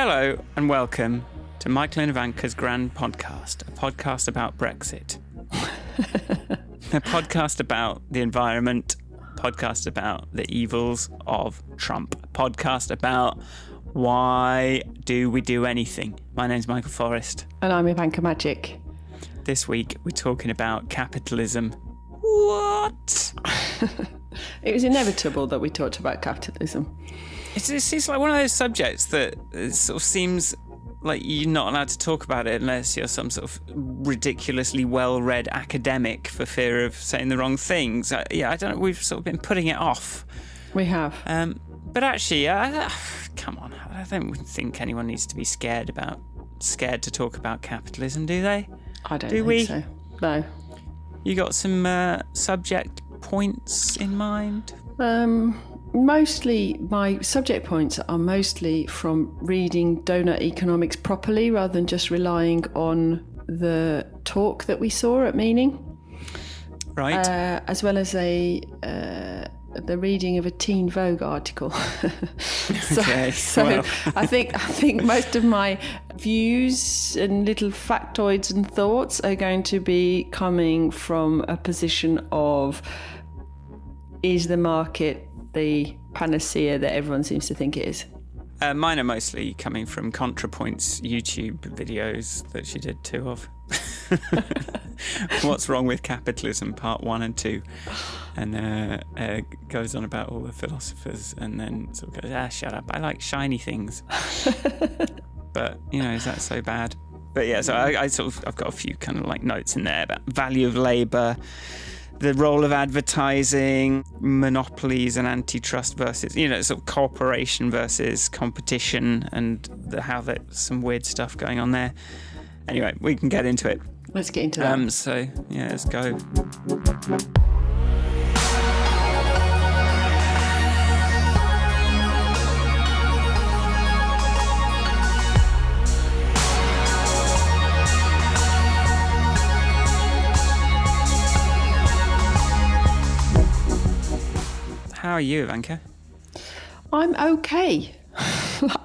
Hello and welcome to Michael and Ivanka's Grand Podcast, a podcast about Brexit, a podcast about the environment, a podcast about the evils of Trump, a podcast about why do we do anything. My name's Michael Forrest. And I'm Ivanka Magic. This week we're talking about capitalism. What? It was inevitable that we talked about capitalism. It's like one of those subjects that it sort of seems like you're not allowed to talk about it unless you're some sort of ridiculously well-read academic for fear of saying the wrong things. I don't know. We've sort of been putting it off. We have. But actually, come on. I don't think anyone needs to be scared to talk about capitalism, do they? I don't think so. No. You got some subject points in mind? Mostly, my subject points are mostly from reading Donut Economics properly rather than just relying on the talk that we saw at Meaning. Right. As well as the reading of a Teen Vogue article. So well. I think most of my views and little factoids and thoughts are going to be coming from a position of, is the market the panacea that everyone seems to think it is? Mine are mostly coming from ContraPoint's YouTube videos that she did 2 of. What's Wrong with Capitalism, Part 1 and 2. And goes on about all the philosophers and then sort of goes, shut up, I like shiny things. But, is that so bad? But yeah, so I've got a few kind of like notes in there about value of labour, the role of advertising, monopolies and antitrust versus, sort of cooperation versus competition, and how there's some weird stuff going on there. Anyway, we can get into it. Let's get into that. Let's go. How are you, Ivanka? I'm okay.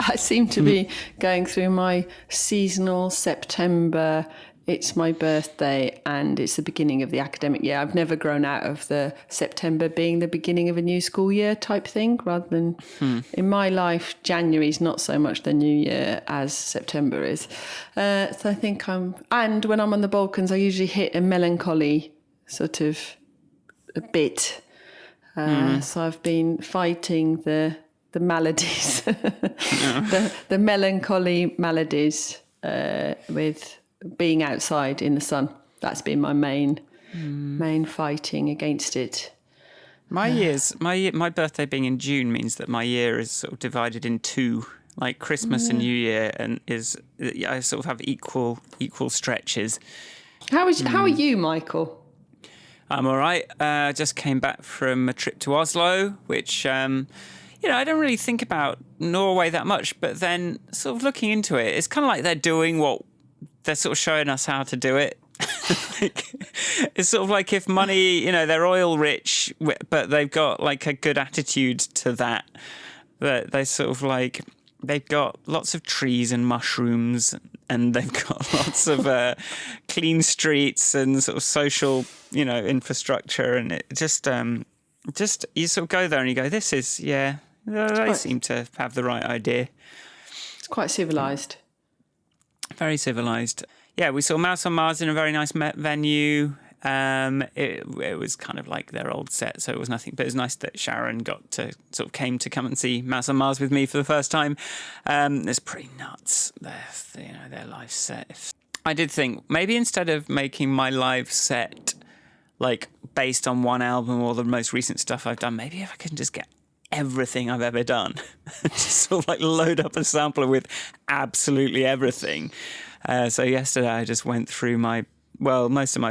I seem to be going through my seasonal September. It's my birthday and it's the beginning of the academic year. I've never grown out of the September being the beginning of a new school year type thing, rather than in my life, January is not so much the new year as September is. So I think and when I'm on the Balkans, I usually hit a melancholy sort of a bit. So I've been fighting the maladies, the melancholy maladies with being outside in the sun. That's been my main fighting against it. My birthday being in June means that my year is sort of divided in 2, like Christmas and New Year, and I sort of have equal stretches. How are you, Michael? I'm all right. Just came back from a trip to Oslo, which, I don't really think about Norway that much. But then sort of looking into it, it's kind of like they're doing what they're sort of showing us how to do it. It's sort of like if money, they're oil rich, but they've got like a good attitude to that. That they sort of like, they've got lots of trees and mushrooms, and they've got lots of clean streets and sort of social, infrastructure. And it just you sort of go there and you go, this is, they seem to have the right idea. It's quite civilised. Very civilised. Yeah, we saw Mouse on Mars in a very nice venue. It was kind of like their old set, so it was nothing. But it was nice that Sharon came to come and see Mouse on Mars with me for the first time. It's pretty nuts. Their live set. I did think maybe instead of making my live set like based on one album or the most recent stuff I've done, maybe if I can just get everything I've ever done, just sort of like load up a sampler with absolutely everything. So yesterday I just went through most of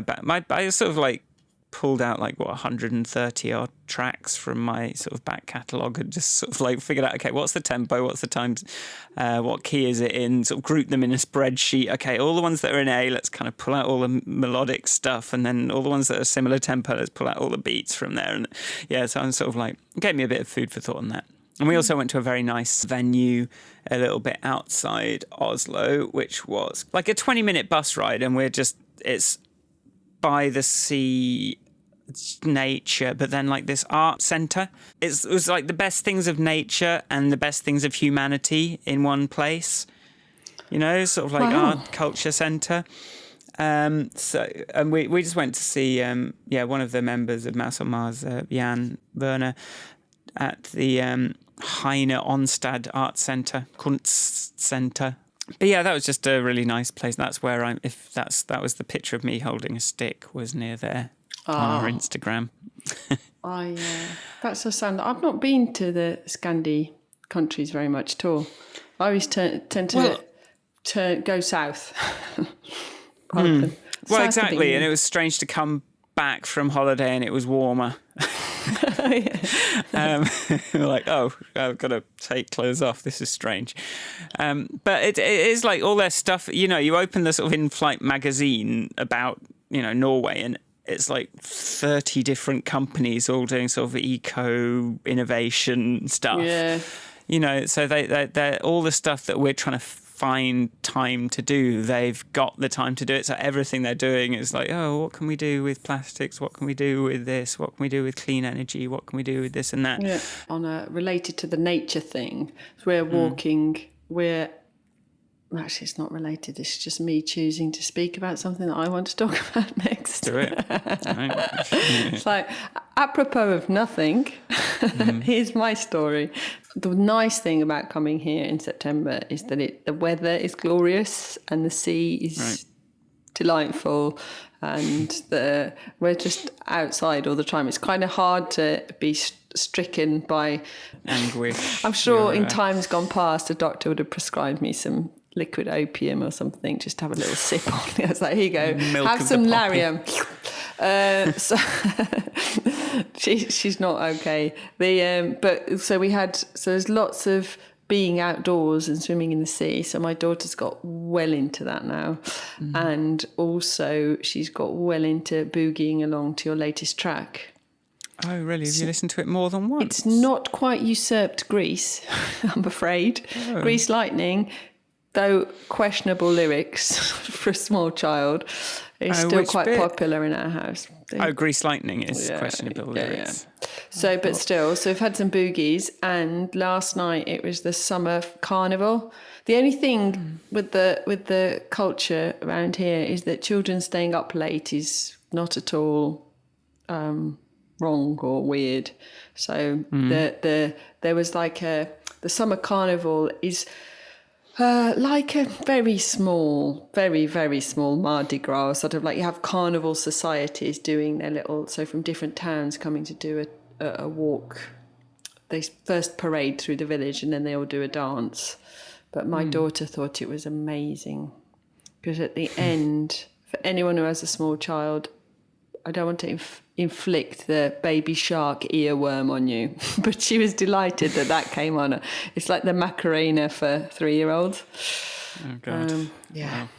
I sort of like pulled out like 130 odd tracks from my sort of back catalogue and just sort of like figured out, okay, what's the tempo, what's the times, what key is it in, sort of group them in a spreadsheet. Okay, all the ones that are in A, let's kind of pull out all the melodic stuff, and then all the ones that are similar tempo, let's pull out all the beats from there. And yeah, so I'm sort of like, it gave me a bit of food for thought on that. And we also went to a very nice venue a little bit outside Oslo, which was like a 20-minute bus ride. And it's by the sea, nature, but then like this art centre. It was like the best things of nature and the best things of humanity in one place, sort of like art culture centre. And we just went to see one of the members of Mouse on Mars, Jan Werner, at the Heine Onstad Art Centre, Kunstcenter. But yeah, that was just a really nice place. That's where that was the picture of me holding a stick was near there on our Instagram. That's a sound. I've not been to the Scandi countries very much at all. I always tend to go south. Well, exactly. And it was strange to come back from holiday and it was warmer. Like, I've got to take clothes off. This is strange. But it is like all their stuff, you open the sort of in-flight magazine about, Norway, and it's like 30 different companies all doing sort of eco innovation stuff. Yeah. So they're all the stuff that we're trying to find time to do, they've got the time to do it. So everything they're doing is like, what can we do with plastics? What can we do with this? What can we do with clean energy? What can we do with this and that? Yeah. Related to the nature thing, so we're walking, actually it's not related, it's just me choosing to speak about something that I want to talk about next. Do it. Right. It's like, apropos of nothing, here's my story. The nice thing about coming here in September is that the weather is glorious and the sea is delightful, and we're just outside all the time. It's kind of hard to be stricken by anguish. I'm sure in times gone past, a doctor would have prescribed me some liquid opium or something, just to have a little sip on it. I was like, here you go, have some Lariam. So she's not okay. So there's lots of being outdoors and swimming in the sea. So my daughter's got well into that now, and also she's got well into boogieing along to your latest track. Oh, really? Have you listened to it more than once? It's not quite usurped Grease, I'm afraid. Oh. Grease Lightning, though questionable lyrics for a small child, is still quite popular in our house. Grease Lightning is questionable lyrics. Yeah. So we've had some boogies, and last night it was the summer carnival. The only thing with the culture around here is that children staying up late is not at all wrong or weird. So there was like the summer carnival is like a very small, very, very small Mardi Gras, sort of like you have carnival societies doing their little, so from different towns coming to do a walk. They first parade through the village and then they all do a dance. But my daughter thought it was amazing, because at the end, for anyone who has a small child, I don't want to inflict the baby shark earworm on you, but she was delighted that came on. It's like the Macarena for 3-year-olds. Oh God! Yeah. Wow.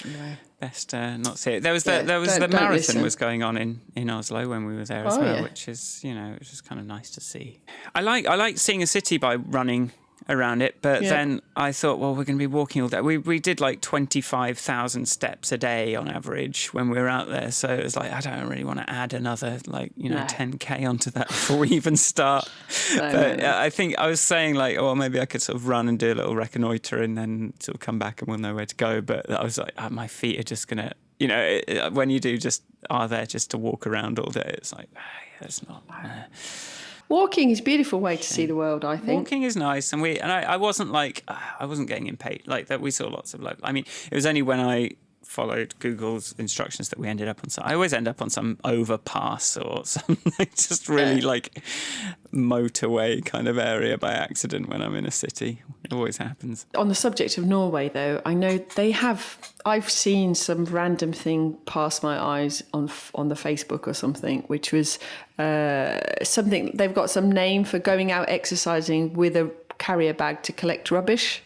Anyway. Best not to see it. There was the marathon listen. Was going on in Oslo when we were there as well, which is it was just kind of nice to see. I like seeing a city by running around it, but then I thought, well, we're going to be walking all day. We did like 25,000 steps a day on average when we were out there, so it was like, I don't really want to add another 10k onto that before we even start. I think I was saying like, maybe I could sort of run and do a little reconnoitre and then sort of come back and we'll know where to go, but I was like, my feet are just gonna, when you do just are there just to walk around all day, it's like, it's not. Walking is a beautiful way to see the world, I think. Walking is nice, and I wasn't getting impatient like that. We saw lots of it was only when I followed Google's instructions that we ended up on some. I always end up on some overpass or some just really motorway kind of area by accident when I'm in a city. It always happens. On the subject of Norway, though, I know I've seen some random thing pass my eyes on the Facebook or something, which was something, they've got some name for going out exercising with a carrier bag to collect rubbish.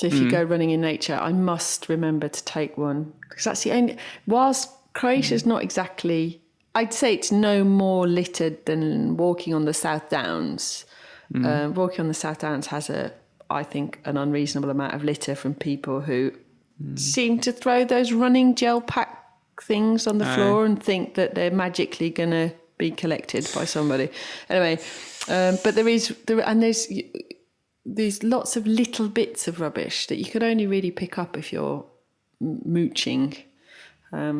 So if you go running in nature, I must remember to take one, because that's the only. Whilst Croatia's not exactly, I'd say it's no more littered than walking on the South Downs. Walking on the South Downs has I think, an unreasonable amount of litter from people who seem to throw those running gel pack things on the floor and think that they're magically going to be collected by somebody. Anyway, but there's lots of little bits of rubbish that you could only really pick up if you're mooching. I'll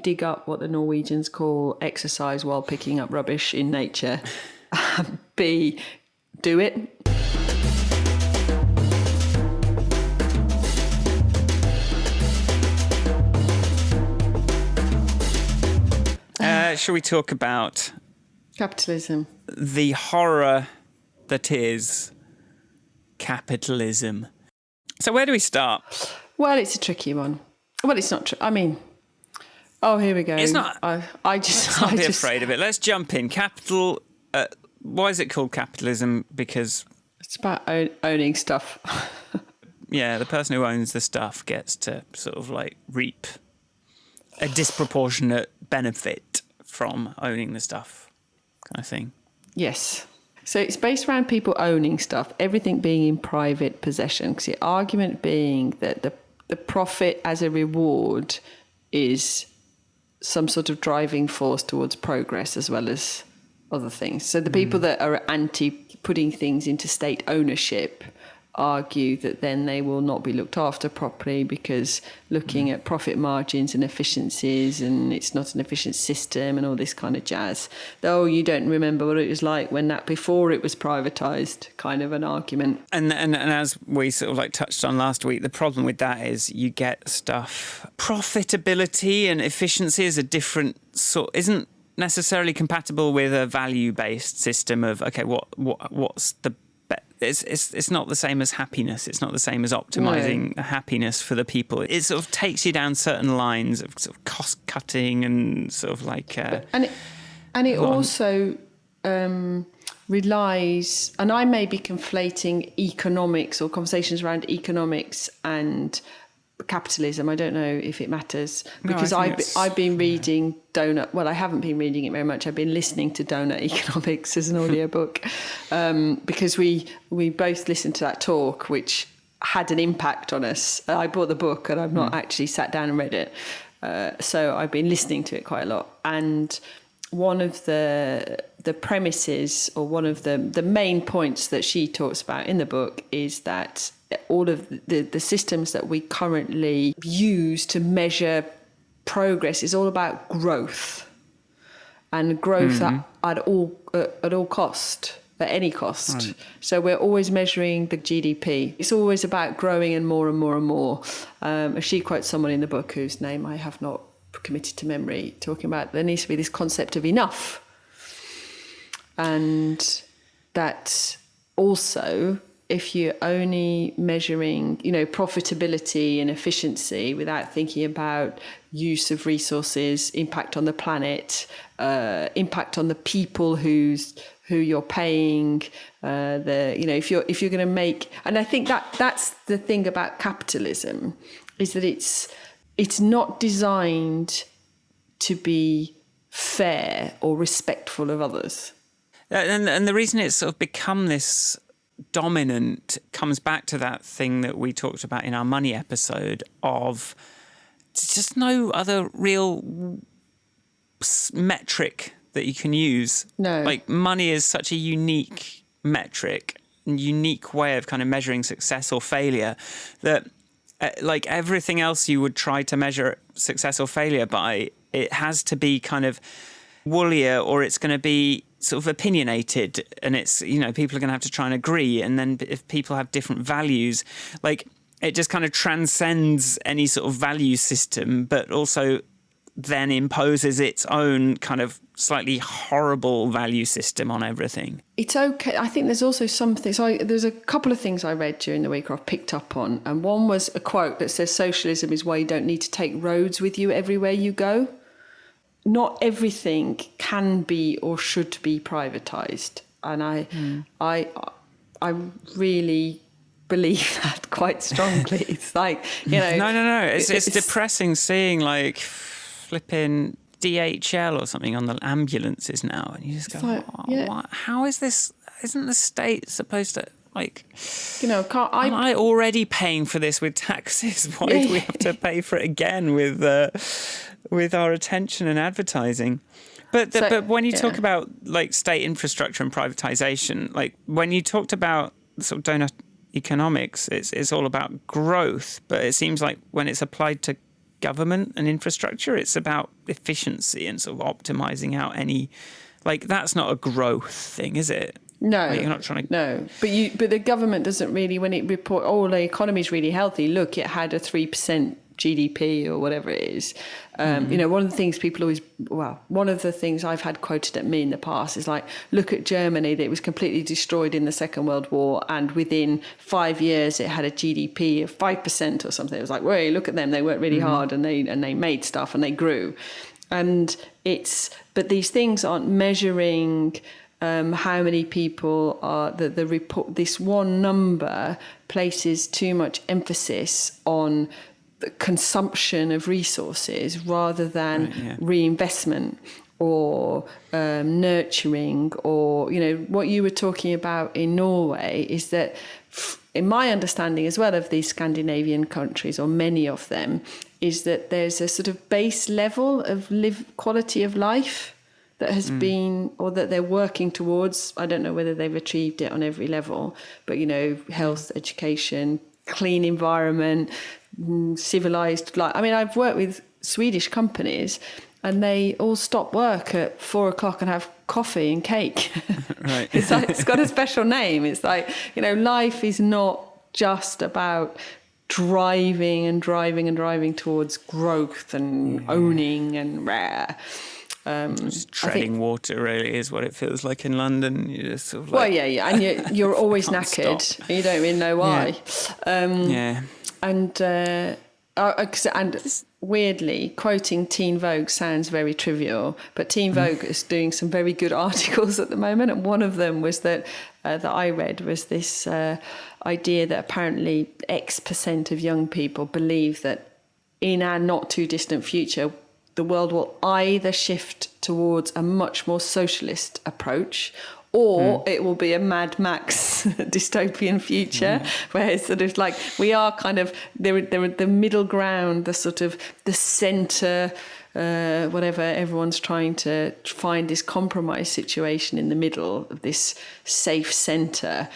dig up what the Norwegians call exercise while picking up rubbish in nature. B, do it. Shall we talk about capitalism? The horror that is capitalism. So where do we start? Well, it's a tricky one. Well, it's not true. I mean, here we go. It's not. Let's not be afraid of it. Let's jump in. Capital. Why is it called capitalism? Because it's about owning stuff. Yeah, the person who owns the stuff gets to sort of like reap a disproportionate benefit from owning the stuff, kind of thing. Yes. So it's based around people owning stuff, everything being in private possession. Because the argument being that the profit as a reward is some sort of driving force towards progress as well as other things. So the people that are anti putting things into state ownership argue that then they will not be looked after properly because looking at profit margins and efficiencies and it's not an efficient system and all this kind of jazz. Though you don't remember what it was like when that before it was privatised, kind of an argument. And as we sort of like touched on last week, the problem with that is you get stuff. Profitability and efficiency is a different isn't necessarily compatible with a value-based system of, okay, what's the it's not the same as happiness. It's not the same as optimizing happiness for the people. It sort of takes you down certain lines of sort of cost cutting and sort of like. And it also relies, and I may be conflating economics or conversations around economics and capitalism. I don't know if it matters because I've been reading Donut. Well, I haven't been reading it very much. I've been listening to Donut Economics as an audiobook because we both listened to that talk, which had an impact on us. I bought the book and I've not actually sat down and read it. So I've been listening to it quite a lot. And one of the premises or one of the main points that she talks about in the book is that all of the systems that we currently use to measure progress is all about growth and growth at all cost, at any cost. Right. So we're always measuring the GDP. It's always about growing and more and more and more. She quotes someone in the book whose name I have not committed to memory, talking about there needs to be this concept of enough. And that also, if you're only measuring, profitability and efficiency without thinking about use of resources, impact on the planet, impact on the people who you're paying, if you're going to make, and I think that's the thing about capitalism, is that it's not designed to be fair or respectful of others. And the reason it's sort of become this dominant comes back to that thing that we talked about in our money episode of just no other real metric that you can use. No. Like money is such a unique metric, unique way of kind of measuring success or failure that like everything else you would try to measure success or failure by, it has to be kind of woollier or it's going to be sort of opinionated and it's, people are going to have to try and agree. And then if people have different values, like it just kind of transcends any sort of value system, but also then imposes its own kind of slightly horrible value system on everything. It's okay. I think there's also something. So there's a couple of things I read during the week or I've picked up on. And one was a quote that says socialism is why you don't need to take roads with you everywhere you go. Not everything can be or should be privatised. And I really believe that quite strongly. It's like, No. It's depressing seeing like flipping DHL or something on the ambulances now, and you just go, like, what? How is this? Isn't the state supposed to, like, am I already paying for this with taxes? Why do we have to pay for it again with our attention and advertising? But when you talk about like state infrastructure and privatization, like when you talked about sort of donut economics, it's all about growth. But it seems like when it's applied to government and infrastructure, it's about efficiency and sort of optimizing out any, like, that's not a growth thing, is it? No, like, you're not trying to. No, but the government doesn't really, when it report, the economy's really healthy. Look, it had a 3% GDP or whatever it is. One of the things one of the things I've had quoted at me in the past is like, look at Germany, that it was completely destroyed in the Second World War, and within 5 years it had a GDP of 5% or something. It was like, wait, look at them, they worked really hard and they made stuff and they grew. But these things aren't measuring how many people are, the report, this one number places too much emphasis on the consumption of resources rather than reinvestment or nurturing, or, what you were talking about in Norway is that, in my understanding as well of these Scandinavian countries, or many of them, is that there's a sort of base level of quality of life that has been, or that they're working towards. I don't know whether they've achieved it on every level, but, health, education, clean environment, civilized life. I mean, I've worked with Swedish companies and they all stop work at 4:00 and have coffee and cake. Right. It's got a special name. It's like, life is not just about driving towards growth and owning and rare. Just treading water really is what it feels like in London. You just sort of like, and you're always knackered. Stop. And you don't really know why. And weirdly, quoting Teen Vogue sounds very trivial, but Teen Vogue is doing some very good articles at the moment, and one of them was that I read was this idea that apparently X% of young people believe that in our not too distant future, the world will either shift towards a much more socialist approach, or it will be a Mad Max dystopian future, where it's sort of like we are kind of they're the middle ground, the sort of the centre, whatever. Everyone's trying to find this compromise situation in the middle of this safe centre.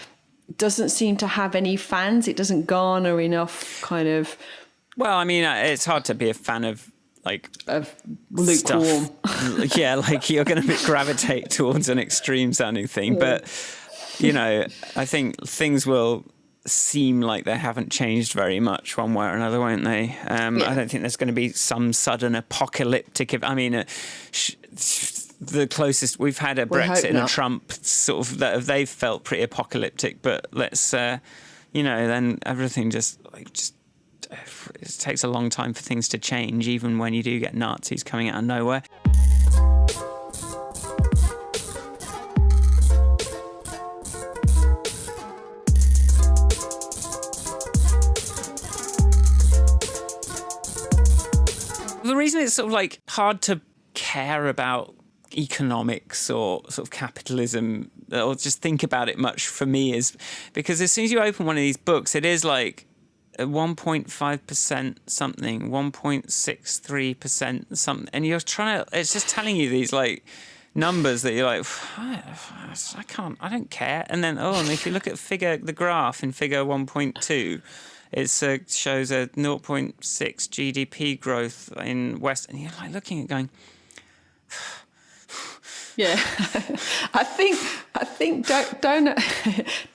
It doesn't seem to have any fans. It doesn't garner enough kind of. Well, I mean, it's hard to be a fan of. Like of lukewarm. Like you're going to gravitate towards an extreme sounding thing. But, I think things will seem like they haven't changed very much one way or another, won't they? I don't think there's going to be some sudden apocalyptic. The closest we've had a Brexit and a Trump sort of, they've felt pretty apocalyptic. But let's, then everything just it takes a long time for things to change, even when you do get Nazis coming out of nowhere. The reason it's sort of like hard to care about economics or sort of capitalism or just think about it much for me is because as soon as you open one of these books, it is like 1.5% something, 1.63% something, and you're trying to, it's just telling you these like numbers that you're like, I don't care. And then, and if you look at the graph in figure 1.2, it shows a 0.6 GDP growth in West, and you're like looking at going, yeah, I think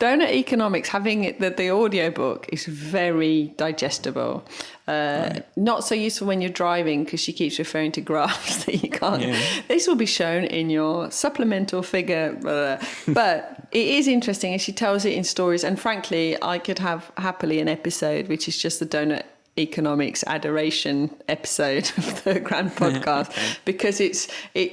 donut economics, having it that the audiobook is very digestible. Right. Not so useful when you're driving because she keeps referring to graphs that you can't. Yeah. This will be shown in your supplemental figure, but it is interesting, and she tells it in stories. And frankly, I could have happily an episode which is just the donut economics adoration episode of the Grand Podcast, because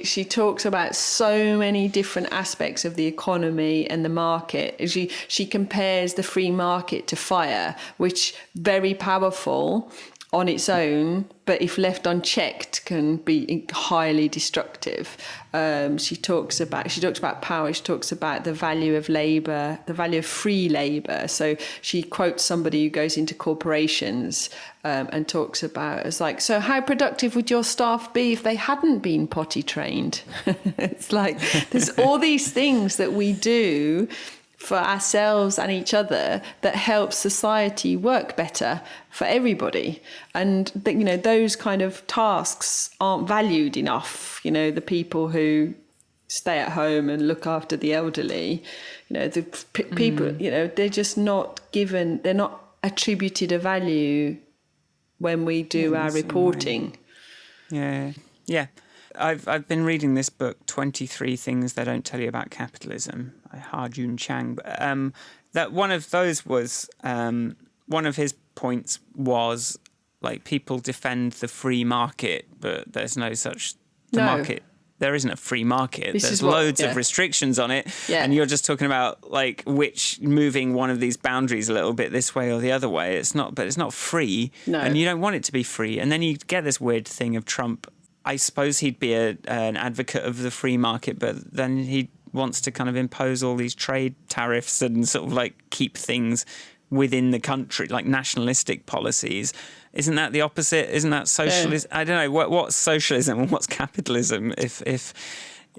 she talks about so many different aspects of the economy and the market. She compares the free market to fire, which very powerful, on its own, but if left unchecked, can be highly destructive. She talks about power. She talks about the value of labour, the value of free labour. So she quotes somebody who goes into corporations and talks about, it's like, so how productive would your staff be if they hadn't been potty trained? It's like there's all these things that we do for ourselves and each other that helps society work better for everybody. And those kind of tasks aren't valued enough. The people who stay at home and look after the elderly, people, they're just not given, they're not attributed a value when we do our reporting. Yeah. I've been reading this book, 23 Things They Don't Tell You About Capitalism, by Ha-Joon Chang. That one of those was, one of his points was, like, people defend the free market, but there's no such... market. There isn't a free market. There's loads of restrictions on it. Yeah. And you're just talking about, like, moving one of these boundaries a little bit this way or the other way. It's not free. No. And you don't want it to be free. And then you get this weird thing of Trump. I suppose he'd be an advocate of the free market, but then he wants to kind of impose all these trade tariffs and sort of like keep things within the country, like nationalistic policies. Isn't that the opposite? Isn't that socialism? I don't know. What's socialism and what's capitalism? If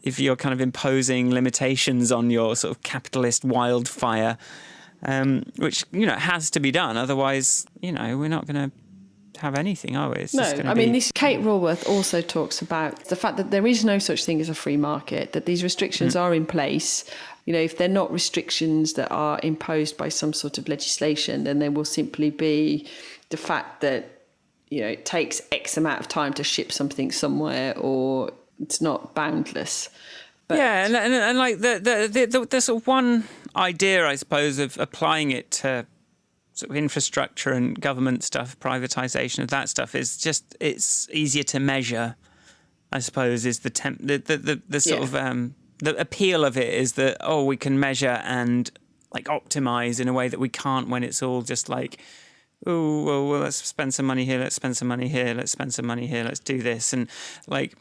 you're kind of imposing limitations on your sort of capitalist wildfire, which has to be done. Otherwise, we're not going to have anything, are we? It's this Kate Raworth also talks about the fact that there is no such thing as a free market, that these restrictions are in place. If they're not restrictions that are imposed by some sort of legislation, then there will simply be the fact that it takes X amount of time to ship something somewhere, or it's not boundless. But and like the sort of one idea, I suppose, of applying it to sort of infrastructure and government stuff, privatization of that stuff, is just it's easier to measure. I suppose is the sort of the appeal of it is that we can measure and like optimize in a way that we can't when it's all just like, well, let's spend some money here, let's spend some money here, let's spend some money here, let's do this, and like.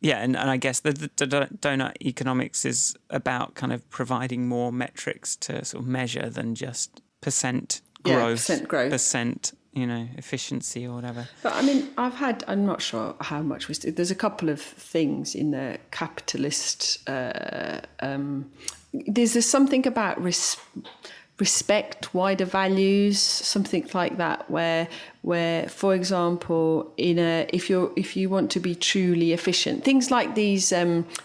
Yeah, and I guess the donut economics is about kind of providing more metrics to sort of measure than just percent growth, percent efficiency or whatever. But I mean, I'm not sure how much there's a couple of things in the capitalist, there's something about respect, wider values, something like that, where for example, if you want to be truly efficient, things like these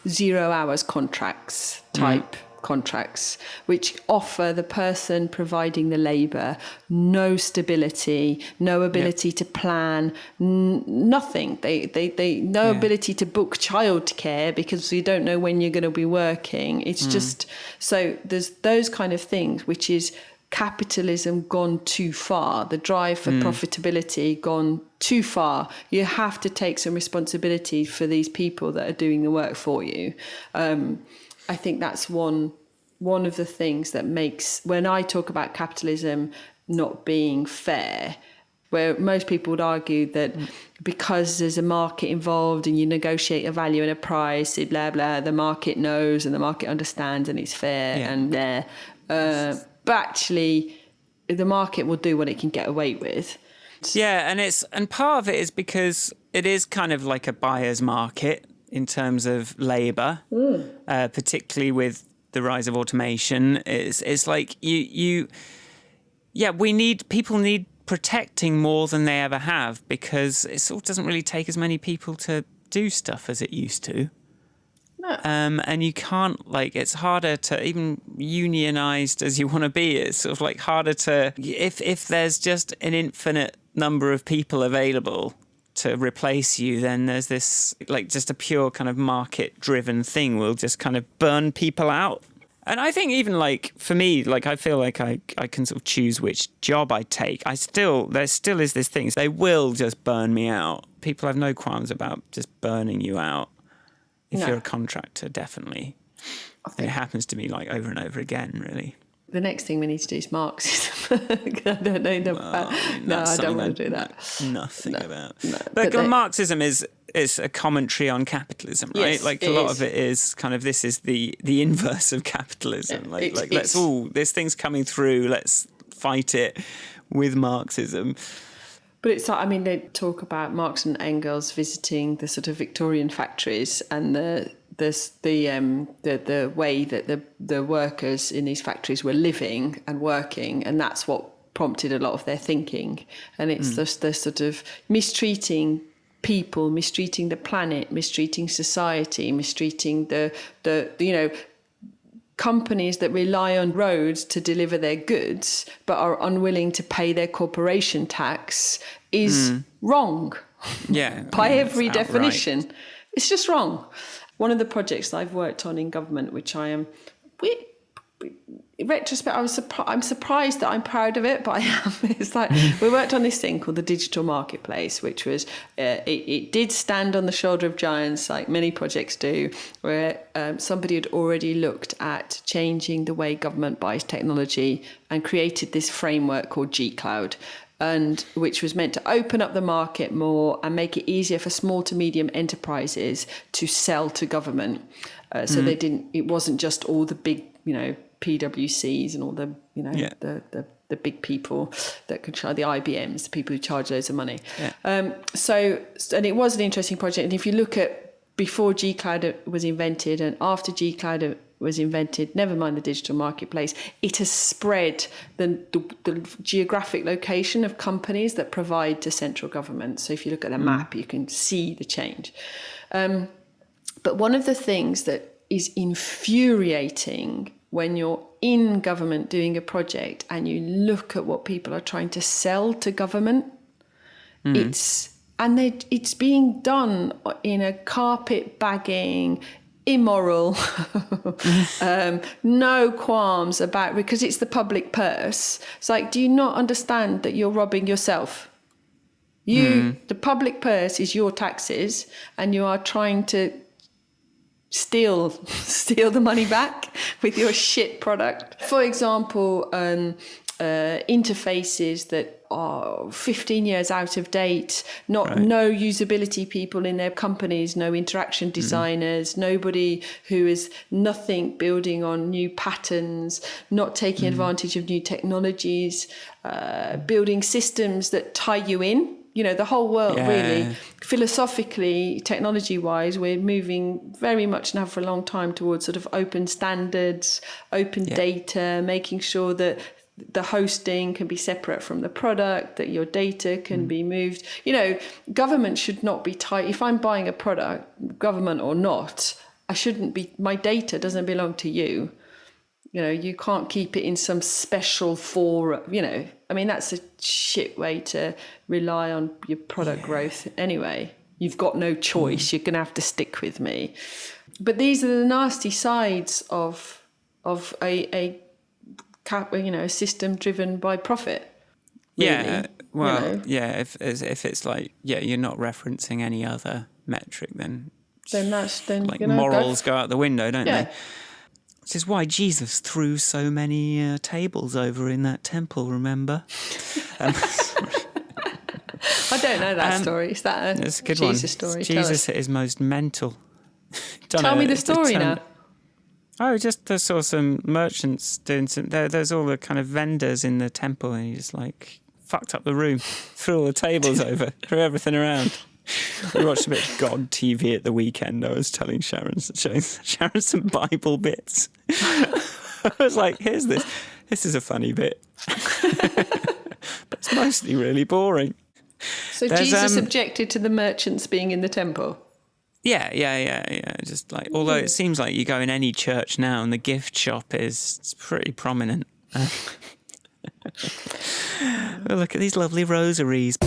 0 hours contracts type contracts, which offer the person providing the labour no stability, no ability to plan, nothing. They no ability to book childcare because you don't know when you're going to be working. It's just so there's those kind of things, which is capitalism gone too far, the drive for profitability gone too far. You have to take some responsibility for these people that are doing the work for you. I think that's one of the things that makes, when I talk about capitalism not being fair, where most people would argue that because there's a market involved and you negotiate a value and a price, blah, blah, the market knows and the market understands and it's fair and there. But actually, the market will do what it can get away with. Yeah, and part of it is because it is kind of like a buyer's market in terms of labour, particularly with the rise of automation. It's like people need protecting more than they ever have, because it sort of doesn't really take as many people to do stuff as it used to. No. And you can't, like, it's harder to, even unionised as you want to be, it's sort of like harder to, if there's just an infinite number of people available to replace you, then there's this, like, just a pure kind of market-driven thing will just kind of burn people out. And I think even, like, for me, like, I feel like I can sort of choose which job I take. There still is this thing. They will just burn me out. People have no qualms about just burning you out. If you're a contractor, definitely. It happens to me, like, over and over again, really. The next thing we need to do is Marxism. I don't know enough about. No, I don't want to do that. Nothing about. No, But Marxism is a commentary on capitalism, right? Yes, like a lot of it is kind of, this is the inverse of capitalism. This thing's coming through. Let's fight it with Marxism. But it's like, I mean, they talk about Marx and Engels visiting the sort of Victorian factories and the way that the workers in these factories were living and working, and that's what prompted a lot of their thinking. And it's just the sort of mistreating people, mistreating the planet, mistreating society, mistreating the companies that rely on roads to deliver their goods but are unwilling to pay their corporation tax is wrong. Yeah. By every definition. It's just wrong. One of the projects that I've worked on in government, which I am, in retrospect, I'm surprised that I'm proud of it, but I am. It's like we worked on this thing called the digital marketplace, which was it did stand on the shoulder of giants, like many projects do, where somebody had already looked at changing the way government buys technology and created this framework called G-Cloud, and which was meant to open up the market more and make it easier for small to medium enterprises to sell to government. So it wasn't just all the big, PwCs and all the, the big people that could charge, the IBMs, the people who charge loads of money. Yeah. And it was an interesting project. And if you look at before G-Cloud was invented and after G-Cloud was invented, never mind the digital marketplace, it has spread the geographic location of companies that provide to central government. So if you look at the map, you can see the change. But one of the things that is infuriating when you're in government doing a project and you look at what people are trying to sell to government, it's being done in a carpet bagging, immoral, no qualms about, because it's the public purse. It's like, do you not understand that you're robbing yourself? The public purse is your taxes, and you are trying to steal the money back with your shit product. For example, interfaces that are 15 years out of date, no usability people in their companies, no interaction designers, nobody who is nothing building on new patterns, not taking advantage of new technologies, building systems that tie you in. The whole world, really, philosophically, technology-wise, we're moving very much now for a long time towards sort of open standards, open data, making sure that the hosting can be separate from the product, that your data can be moved. Government should not be tied. If I'm buying a product, government or not, my data doesn't belong to you. You can't keep it in some special forum, that's a shit way to rely on your product growth anyway. You've got no choice. You're going to have to stick with me. But these are the nasty sides of a system driven by profit. Really. Yeah. Well, if it's like, you're not referencing any other metric, then morals go out the window, don't they? Which is why Jesus threw so many tables over in that temple, remember? I don't know that story. Is that it's a good Jesus one. story? Jesus at his most mental. Tell me the story now. I saw some merchants doing there's all the kind of vendors in the temple, and he just fucked up the room, threw all the tables over, threw everything around. We watched a bit of God TV at the weekend. I was showing Sharon some Bible bits. I was like, here's this. This is a funny bit. But it's mostly really boring. So Jesus objected to the merchants being in the temple? Yeah. Just although it seems like you go in any church now and the gift shop it's pretty prominent. Well, look at these lovely rosaries.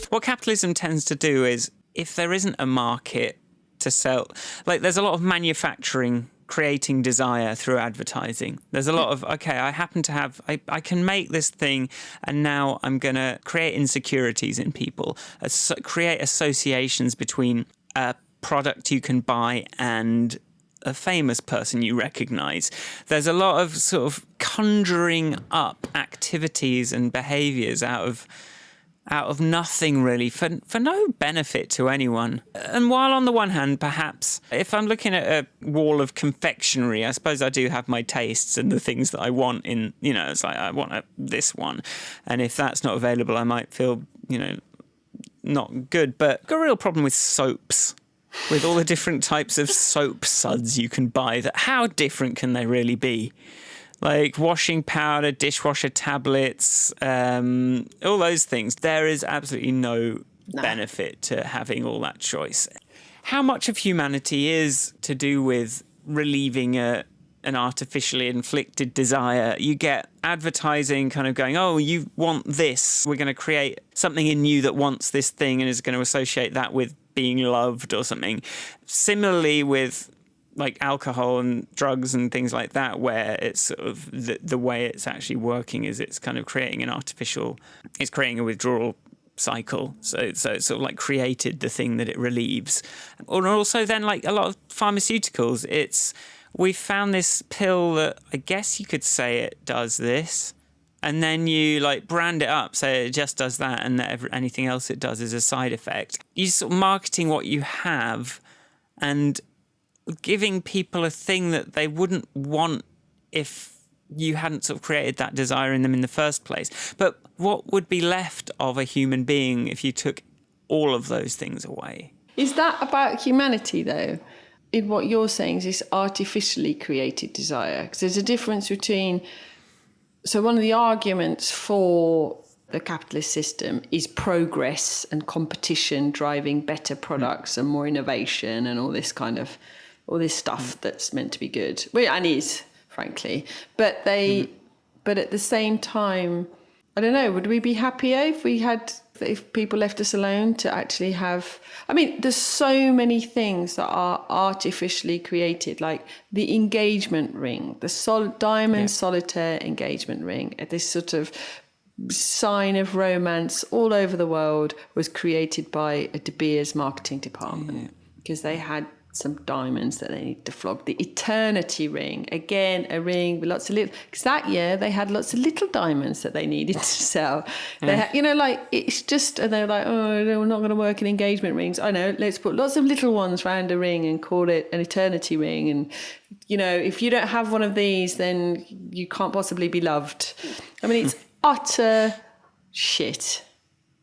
What capitalism tends to do is, if there isn't a market to sell, there's a lot of manufacturing creating desire through advertising. There's a lot of, I can make this thing, and now I'm going to create insecurities in people, create associations between a product you can buy and a famous person you recognize. There's a lot of sort of conjuring up activities and behaviors out of nothing really for no benefit to anyone. And while on the one hand, perhaps if I'm looking at a wall of confectionery, I suppose I do have my tastes and the things that I want in, it's like I want this one. And if that's not available, I might feel, not good. But I've got a real problem with soaps. With all the different types of soap suds you can buy, that how different can they really be? Like washing powder, dishwasher tablets, all those things. There is absolutely no benefit to having all that choice. How much of humanity is to do with relieving an artificially inflicted desire? You get advertising kind of going, oh, you want this. We're going to create something in you that wants this thing and is going to associate that with being loved or something. Similarly with like alcohol and drugs and things like that, where it's sort of the way it's actually working is it's kind of creating it's creating a withdrawal cycle. So it's sort of like created the thing that it relieves. Or also then like a lot of pharmaceuticals, we found this pill that I guess you could say it does this. And then you like brand it up, so it just does that, and that anything else it does is a side effect. You're sort of marketing what you have and giving people a thing that they wouldn't want if you hadn't sort of created that desire in them in the first place. But what would be left of a human being if you took all of those things away? Is that about humanity, though? In what you're saying is this artificially created desire? Because there's a difference between... So one of the arguments for the capitalist system is progress and competition driving better products and more innovation and all this stuff that's meant to be good. Well, and is, frankly. But at the same time, I don't know, would we be happier if people left us alone to actually have... I mean, there's so many things that are artificially created, like the engagement ring, the diamond solitaire engagement ring, this sort of sign of romance all over the world, was created by a De Beers marketing department because they had some diamonds that they need to flog. The eternity ring, again, a ring with lots of little... Because that year they had lots of little diamonds that they needed to sell. They had, it's just... And they're like, oh, we're not going to work in engagement rings. I know, let's put lots of little ones around a ring and call it an eternity ring. And, if you don't have one of these, then you can't possibly be loved. I mean, it's utter shit.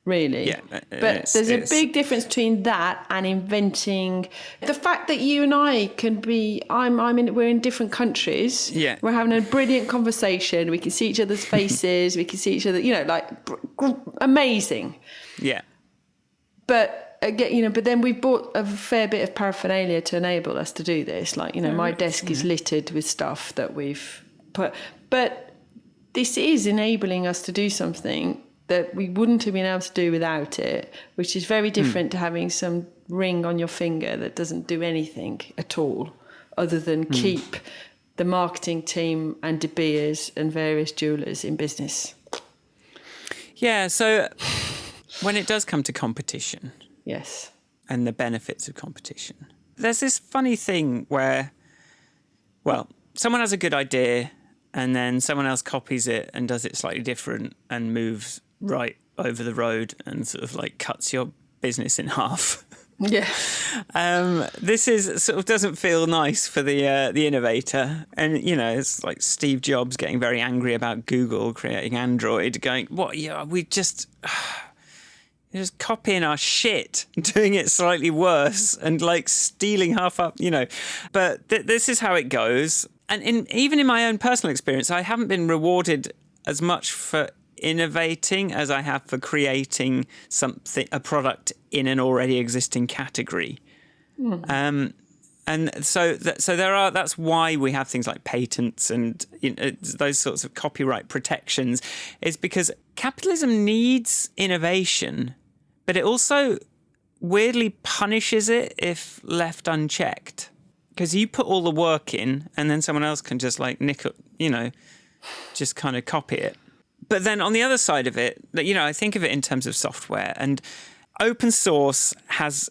Really. Yeah, but there's a big difference between that and inventing the fact that you and I can be, we're in different countries. Yeah. We're having a brilliant conversation. We can see each other's faces. We can see each other, amazing. Yeah. But again, but then we bought a fair bit of paraphernalia to enable us to do this. Like, my desk is littered with stuff that we've put, but this is enabling us to do something that we wouldn't have been able to do without it, which is very different to having some ring on your finger that doesn't do anything at all other than keep the marketing team and De Beers and various jewellers in business. Yeah, so when it does come to competition... Yes. And the benefits of competition, there's this funny thing where, someone has a good idea and then someone else copies it and does it slightly different and moves right over the road and sort of like cuts your business in half. Yeah. This is sort of doesn't feel nice for the innovator. And, it's like Steve Jobs getting very angry about Google creating Android, going, what? Yeah, we just copying our shit, doing it slightly worse and like stealing half up, But this is how it goes. And even in my own personal experience, I haven't been rewarded as much for innovating as I have for creating a product in an already existing category. And so that's why we have things like patents and those sorts of copyright protections, is because capitalism needs innovation, but it also weirdly punishes it if left unchecked. Because you put all the work in and then someone else can just like nick up, just kind of copy it. But then on the other side of it, I think of it in terms of software, and open source has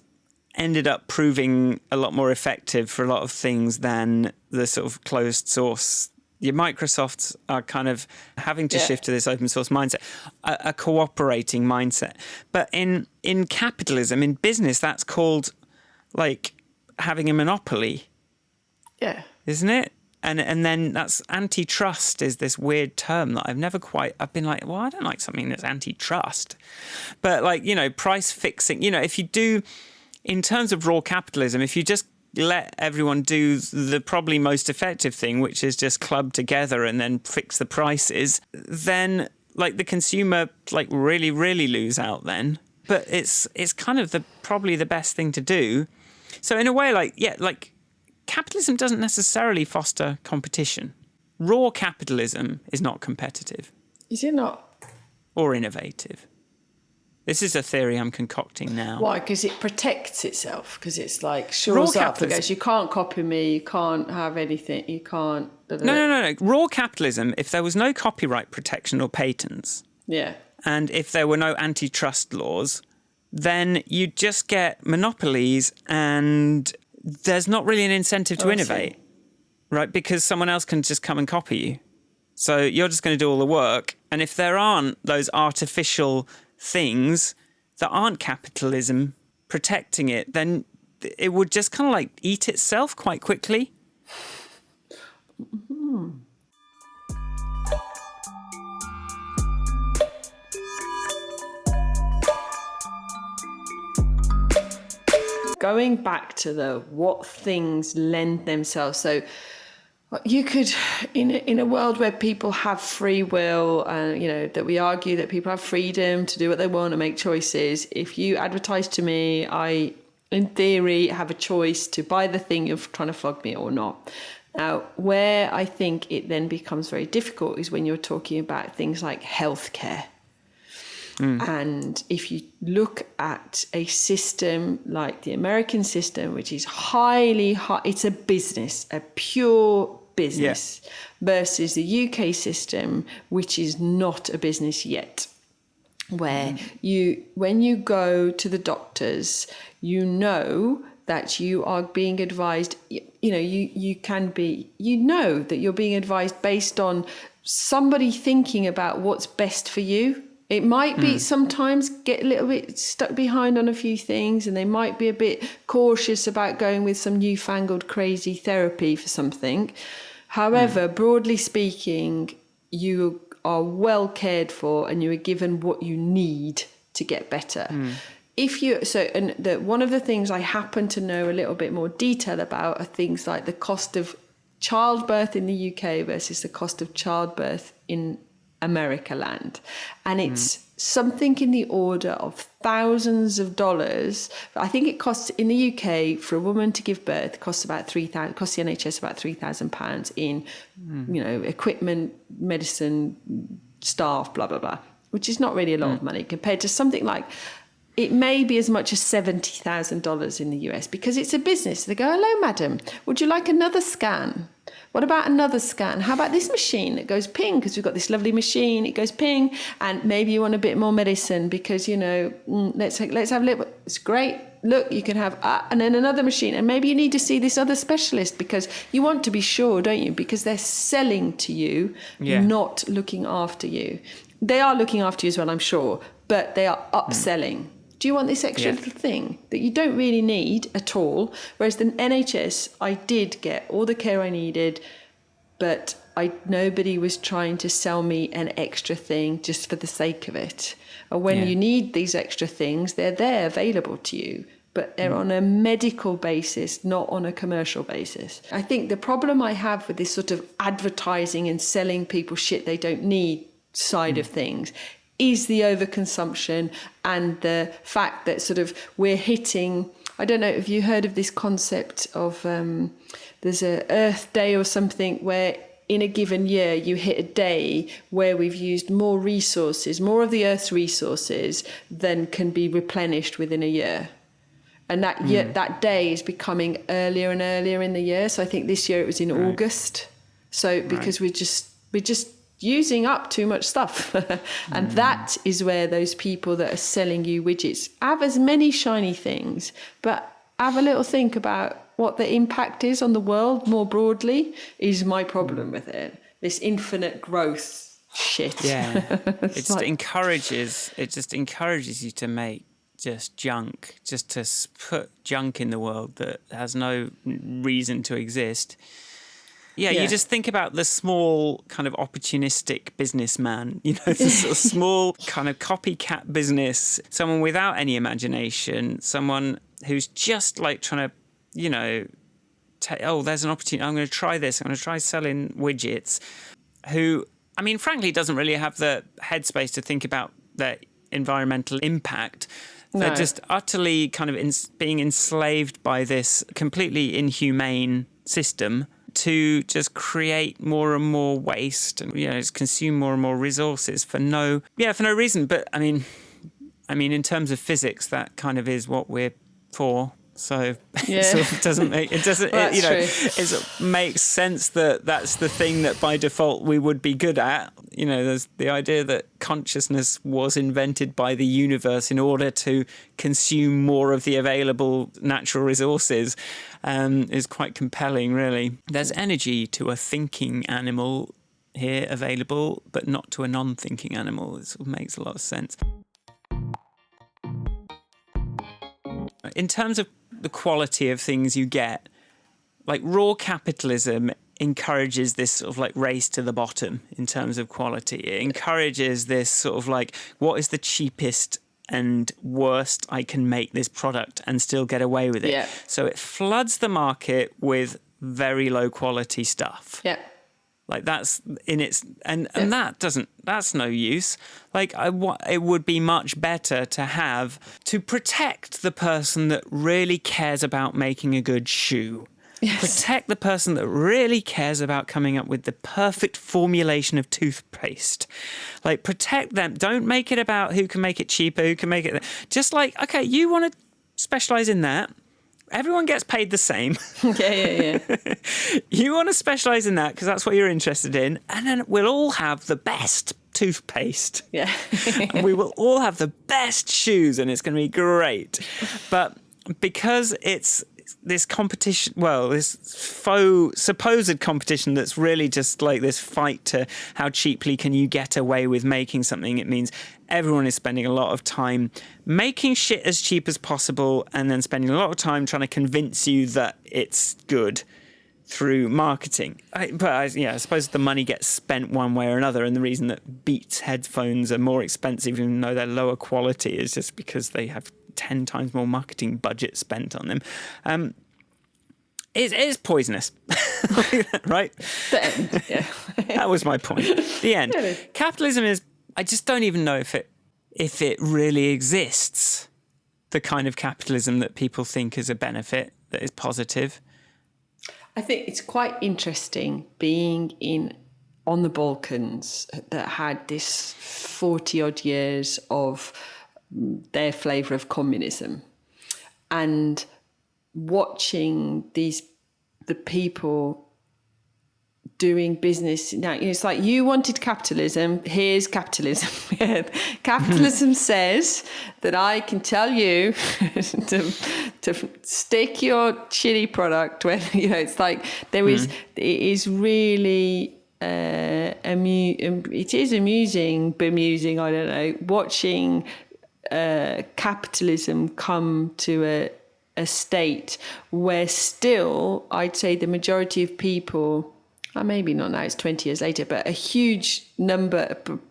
ended up proving a lot more effective for a lot of things than the sort of closed source. Your Microsofts are kind of having to shift to this open source mindset, a cooperating mindset. But in capitalism, in business, that's called like having a monopoly. Yeah. Isn't it? And then that's antitrust is this weird term that I've been like, well, I don't like something that's antitrust. But like, price fixing, if you do, in terms of raw capitalism, if you just let everyone do the probably most effective thing, which is just club together and then fix the prices, then like the consumer like really, really lose out then. But it's kind of probably the best thing to do. So in a way, like capitalism doesn't necessarily foster competition. Raw capitalism is not competitive. Is it not? Or innovative. This is a theory I'm concocting now. Why? Because it protects itself. Because it's like shores up. It goes, you can't copy me. You can't have anything. You can't. No. Raw capitalism, if there was no copyright protection or patents, and if there were no antitrust laws, then you'd just get monopolies and there's not really an incentive to innovate, right? Because someone else can just come and copy you. So you're just going to do all the work. And if there aren't those artificial things that aren't capitalism protecting it, then it would just kind of like eat itself quite quickly. Mm-hmm. Going back to what things lend themselves. So you could, in a world where people have free will, that we argue that people have freedom to do what they want and make choices. If you advertise to me, I, in theory, have a choice to buy the thing you're trying to flog me or not. Now, where I think it then becomes very difficult is when you're talking about things like healthcare. And if you look at a system like the American system, which is it's a business, a pure business, versus the UK system, which is not a business yet, where when you go to the doctors, that you are being advised, that you're being advised based on somebody thinking about what's best for you. It might be sometimes get a little bit stuck behind on a few things, and they might be a bit cautious about going with some newfangled crazy therapy for something. However, broadly speaking, you are well cared for and you are given what you need to get better. One of the things I happen to know a little bit more detail about are things like the cost of childbirth in the UK versus the cost of childbirth in America land. And it's something in the order of thousands of dollars. I think it costs in the UK for a woman to give birth, costs the NHS about £3,000 in, equipment, medicine, staff, blah, blah, blah, which is not really a lot of money compared to something like, it may be as much as $70,000 in the US because it's a business. They go, hello, madam, would you like another scan? What about another scan? How about this machine that goes ping? Because we've got this lovely machine. It goes ping. And maybe you want a bit more medicine because, let's have a little. It's great. Look, you can have, and then another machine. And maybe you need to see this other specialist because you want to be sure, don't you? Because they're selling to you, not looking after you. They are looking after you as well, I'm sure, but they are upselling. Do you want this extra little thing that you don't really need at all? Whereas the NHS, I did get all the care I needed, but nobody was trying to sell me an extra thing just for the sake of it. And when you need these extra things, they're there available to you, but they're on a medical basis, not on a commercial basis. I think the problem I have with this sort of advertising and selling people shit they don't need side of things is the overconsumption and the fact that sort of we're hitting, I don't know if you heard of this concept of there's a Earth Day or something where in a given year you hit a day where we've used more resources, more of the Earth's resources than can be replenished within a year. And that day is becoming earlier and earlier in the year. So I think this year it was in August. So because we're just using up too much stuff. And that is where those people that are selling you widgets have as many shiny things, but have a little think about what the impact is on the world more broadly is my problem with it. This infinite growth shit. Yeah. It It's just encourages you to make just junk, just to put junk in the world that has no reason to exist. Yeah, you just think about the small kind of opportunistic businessman, the sort of small kind of copycat business, someone without any imagination, someone who's just like trying to, there's an opportunity, I'm going to try this, I'm going to try selling widgets, who, I mean, frankly, doesn't really have the headspace to think about their environmental impact. They're just utterly kind of being enslaved by this completely inhumane system to just create more and more waste and just consume more and more resources for no reason. But I mean, in terms of physics, that kind of is what we're for. So it sort of doesn't make it makes sense that that's the thing that by default we would be good at. There's the idea that consciousness was invented by the universe in order to consume more of the available natural resources is quite compelling, really. There's energy to a thinking animal here available, but not to a non-thinking animal. It sort of makes a lot of sense. In terms of the quality of things you get, like raw capitalism encourages this sort of like race to the bottom in terms of quality. It encourages this sort of like, what is the cheapest and worst I can make this product and still get away with it? Yeah. So it floods the market with very low quality stuff. Yeah. Like that's in its and that's no use. Like it would be much better to protect the person that really cares about making a good shoe. Yes. Protect the person that really cares about coming up with the perfect formulation of toothpaste. Like protect them. Don't make it about who can make it cheaper, who can make it. Just like, okay, you want to specialize in that. Everyone gets paid the same. Yeah. You want to specialise in that because that's what you're interested in. And then we'll all have the best toothpaste. Yeah. And we will all have the best shoes and it's going to be great. But because it's this competition, this supposed competition that's really just like this fight to how cheaply can you get away with making something, it means everyone is spending a lot of time making shit as cheap as possible and then spending a lot of time trying to convince you that it's good through marketing. I suppose the money gets spent one way or another, and the reason that Beats headphones are more expensive even though they're lower quality is just because they have 10 times more marketing budget spent on them. It is poisonous, right? The end. Yeah. That was my point. The end. Capitalism is, I just don't even know if it really exists, the kind of capitalism that people think is a benefit, that is positive. I think it's quite interesting being on the Balkans that had this 40 odd years of their flavour of communism, and watching the people doing business now. It's like, you wanted capitalism, here's capitalism. Capitalism says that I can tell you to stick your shitty product where, it's like it is really it is amusing, bemusing, I don't know, watching capitalism come to a state where still, I'd say the majority of people, maybe not now, it's 20 years later, but a huge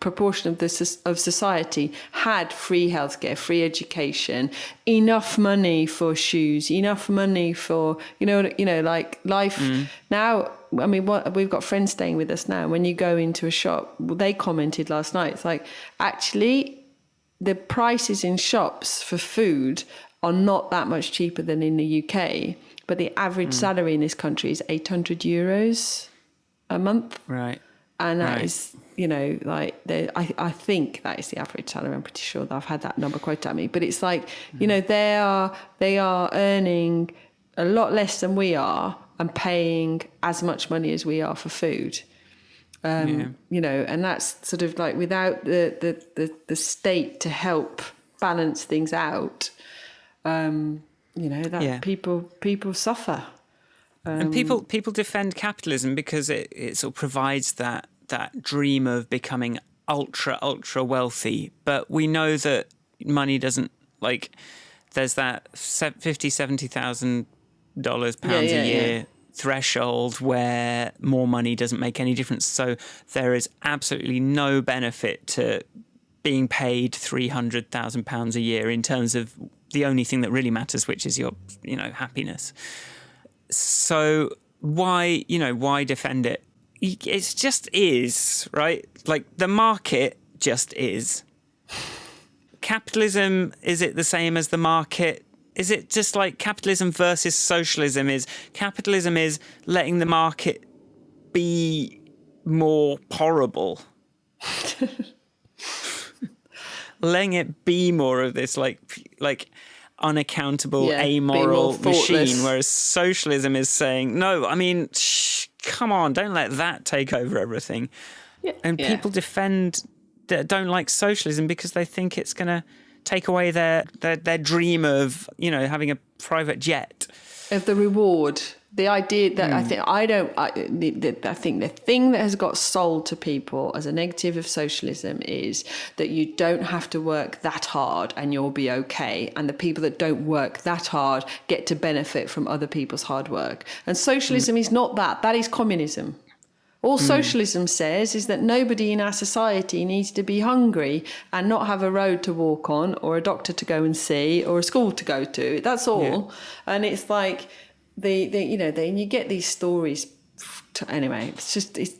proportion of society had free healthcare, free education, enough money for shoes, enough money for, like life. Now, I mean, we've got friends staying with us now. When you go into a shop, they commented last night, it's like, actually, the prices in shops for food are not that much cheaper than in the UK, but the average salary in this country is €800 a month. Right. And that is, I think that is the average salary. I'm pretty sure that I've had that number quoted at me. But it's like, they are earning a lot less than we are and paying as much money as we are for food. And that's sort of like, without the state to help balance things out, that people suffer. And people defend capitalism because it sort of provides that dream of becoming ultra wealthy. But we know that money doesn't, like, there's that $50,000-$70,000 pounds a year threshold where more money doesn't make any difference. So there is absolutely no benefit to being paid £300,000 a year in terms of the only thing that really matters, which is your, happiness. So why defend it? It just is, right? Like, the market just is. Capitalism, is it the same as the market? Is it just like capitalism versus socialism? Capitalism is letting the market be more horrible. Letting it be more of this like unaccountable, amoral machine, whereas socialism is saying, no, I mean, come on, don't let that take over everything. People don't like socialism because they think it's going to take away their dream of, having a private jet. Of the reward. The idea that I think the thing that has got sold to people as a negative of socialism is that you don't have to work that hard and you'll be okay. And the people that don't work that hard get to benefit from other people's hard work. And socialism is not that. That is communism. All socialism says is that nobody in our society needs to be hungry and not have a road to walk on or a doctor to go and see or a school to go to. That's all. Yeah. And it's like then you get these stories. Anyway,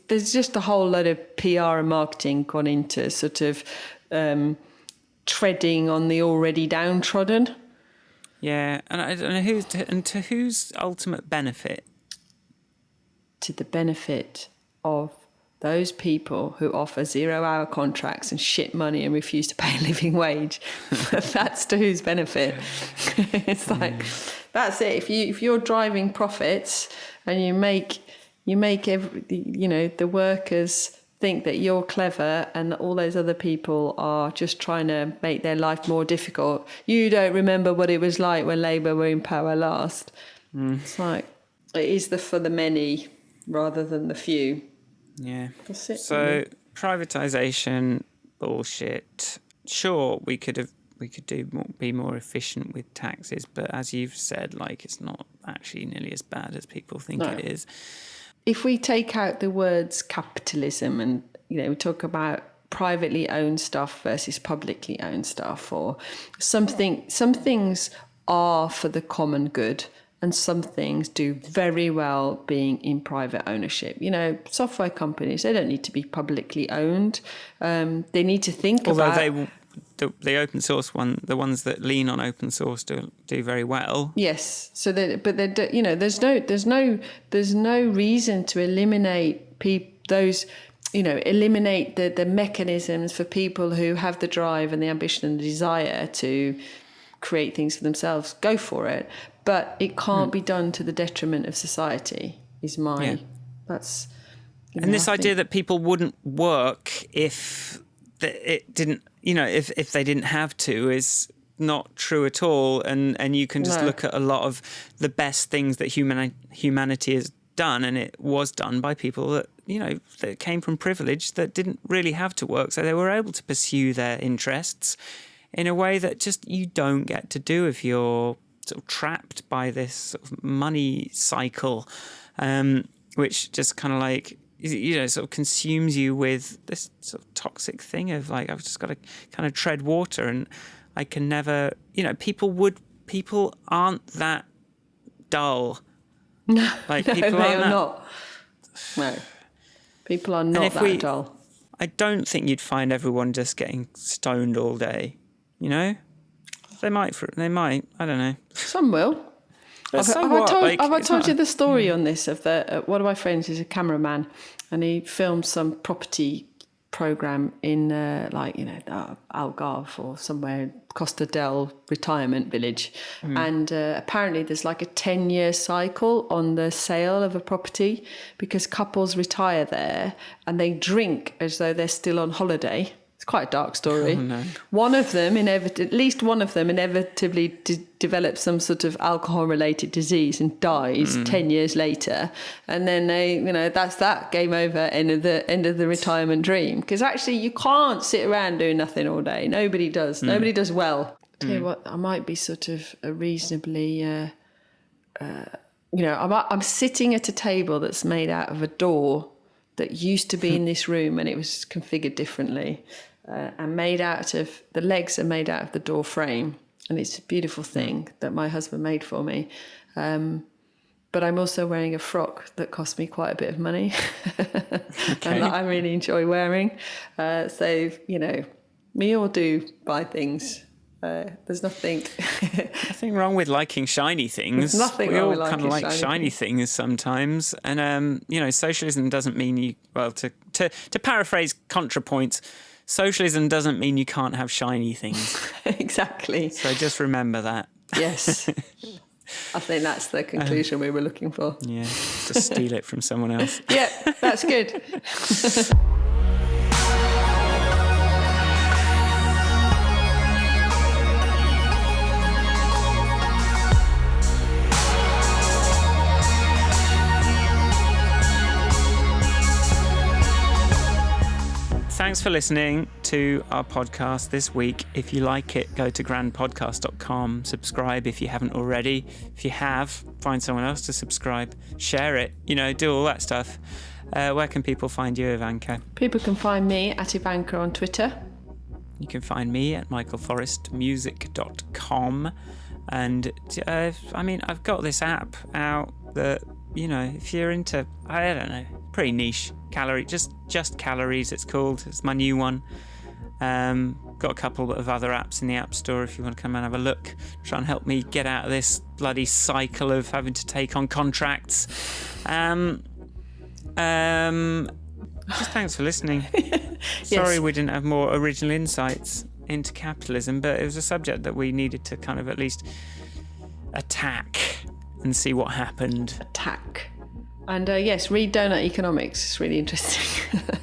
there's just a whole lot of PR and marketing gone into sort of treading on the already downtrodden. Yeah, and I don't know to whose ultimate benefit? To the benefit of those people who offer 0-hour contracts and shit money and refuse to pay a living wage. That's to whose benefit. It's like, that's it. If you're driving profits and you make the workers think that you're clever and that all those other people are just trying to make their life more difficult, you don't remember what it was like when Labour were in power last. It's like, it is for the many rather than the few. Yeah. That's it. So privatisation, bullshit. Sure, we could be more efficient with taxes, but as you've said, like, it's not actually nearly as bad as people think it is. If we take out the words capitalism and we talk about privately owned stuff versus publicly owned stuff, or some things are for the common good. And some things do very well being in private ownership. Software companies, they don't need to be publicly owned. They need to think about... Although the open source the ones that lean on open source do very well. Yes. So, there's no reason to eliminate eliminate the mechanisms for people who have the drive and the ambition and the desire to create things for themselves. Go for it. But it can't be done to the detriment of society, that's... And this idea that people wouldn't work if it didn't, if they didn't have to is not true at all. And you can just look at a lot of the best things that humanity has done, and it was done by people that, that came from privilege, that didn't really have to work. So they were able to pursue their interests in a way that just you don't get to do if you're sort of trapped by this sort of money cycle, which just kind of like, sort of consumes you with this sort of toxic thing of like, I've just got to kind of tread water, and I can never, people aren't that dull. No, like, no, people they are not. No, people are not that dull. I don't think you'd find everyone just getting stoned all day, They might, I don't know. Some will. Have I told you the story on this? Of one of my friends is a cameraman, and he filmed some property program in Algarve or somewhere, Costa del retirement village, and apparently there's like a 10-year cycle on the sale of a property, because couples retire there and they drink as though they're still on holiday. It's quite a dark story. Oh, no. One of them, at least one of them, inevitably develops some sort of alcohol-related disease and dies 10 years later. And then that's that. Game over. End of the retirement dream. Because actually, you can't sit around doing nothing all day. Nobody does. Nobody does well. Tell you what, I might be sort of a reasonably. I'm sitting at a table that's made out of a door that used to be in this room, and it was configured differently. And the legs are made out of the door frame, and it's a beautiful thing that my husband made for me. But I'm also wearing a frock that cost me quite a bit of money and that I really enjoy wearing. So, we all do buy things. There's nothing wrong with liking shiny things. There's nothing we wrong all with kind of liking like shiny things sometimes. And, socialism doesn't mean to paraphrase ContraPoints, socialism doesn't mean you can't have shiny things. Exactly. So just remember that. Yes. I think that's the conclusion we were looking for. Yeah, just steal it from someone else. Yeah, that's good. Thanks for listening to our podcast this week. If you like it, go to grandpodcast.com, subscribe if you haven't already. If you have, find someone else to subscribe, share it, do all that stuff. Where can people find you, Ivanka? People can find me at Ivanka on Twitter. You can find me at michaelforrestmusic.com. And, I've got this app out that, if you're into, I don't know, pretty niche, just calories it's called. It's my new one. Got a couple of other apps in the App Store if you want to come and have a look. Try and help me get out of this bloody cycle of having to take on contracts. Just thanks for listening. Sorry we didn't have more original insights into capitalism, but it was a subject that we needed to kind of at least attack and see what happened. And yes, read Donut Economics. It's really interesting.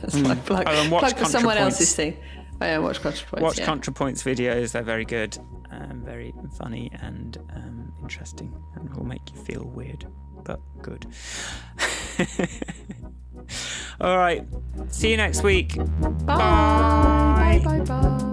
It's like plug for someone else's thing. Watch ContraPoints. Watch ContraPoints videos. They're very good, very funny and interesting, and will make you feel weird, but good. All right. See you next week. Bye. Bye. Bye. Bye.